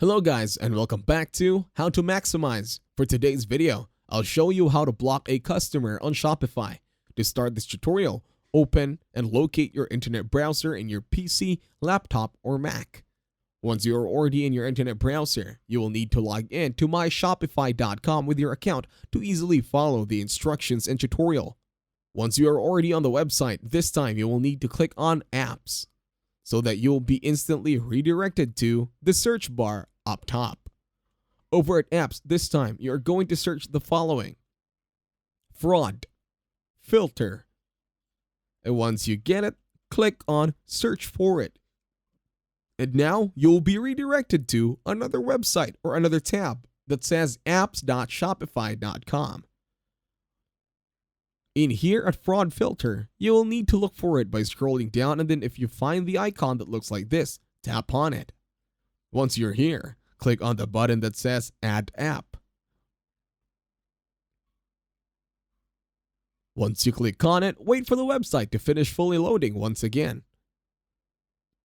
Hello guys and welcome back to How to Maximize. For today's video, I'll show you how to block a customer on Shopify. To start this tutorial, open and locate your internet browser in your PC, laptop, or Mac. Once you're already in your internet browser, you will need to log in to myshopify.com with your account to easily follow the instructions and tutorial. Once you are already on the website, this time you will need to click on Apps, so that you'll be instantly redirected to the search bar up top. Over at Apps, this time you're going to search the following: fraud, filter. And once you get it, click on search for it. And now you'll be redirected to another website or another tab that says apps.shopify.com. In here at Fraud Filter, you will need to look for it by scrolling down, and then if you find the icon that looks like this, tap on it. Once you're here, click on the button that says Add App. Once you click on it, wait for the website to finish fully loading once again.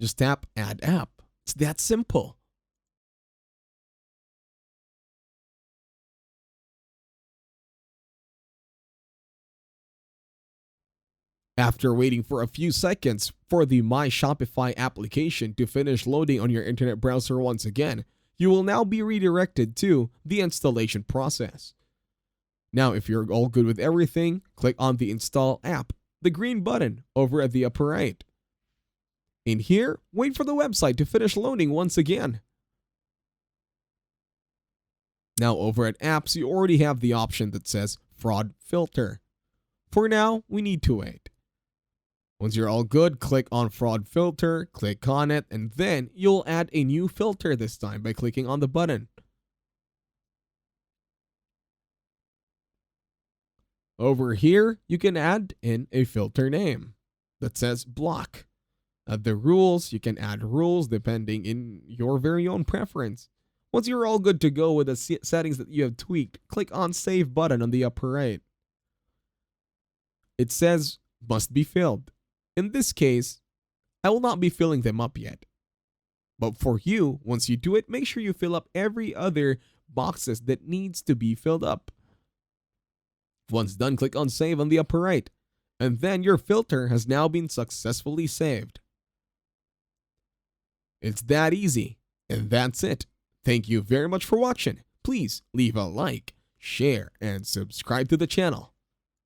Just tap Add App. It's that simple. After waiting for a few seconds for the My Shopify application to finish loading on your internet browser once again, you will now be redirected to the installation process. Now, if you're all good with everything, click on the Install App, the green button over at the upper right. In here, wait for the website to finish loading once again. Now, over at Apps, you already have the option that says Fraud Filter. For now, we need to wait. Once you're all good, click on Fraud Filter, click on it, and then you'll add a new filter this time by clicking on the button. Over here, you can add in a filter name that says block. Add the rules. You can add rules depending in your very own preference. Once you're all good to go with the settings that you have tweaked, click on Save button on the upper right. It says must be filled. In this case, I will not be filling them up yet. But for you, once you do it, make sure you fill up every other boxes that needs to be filled up. Once done, click on Save on the upper right. And then your filter has now been successfully saved. It's that easy. And that's it. Thank you very much for watching. Please leave a like, share, and subscribe to the channel.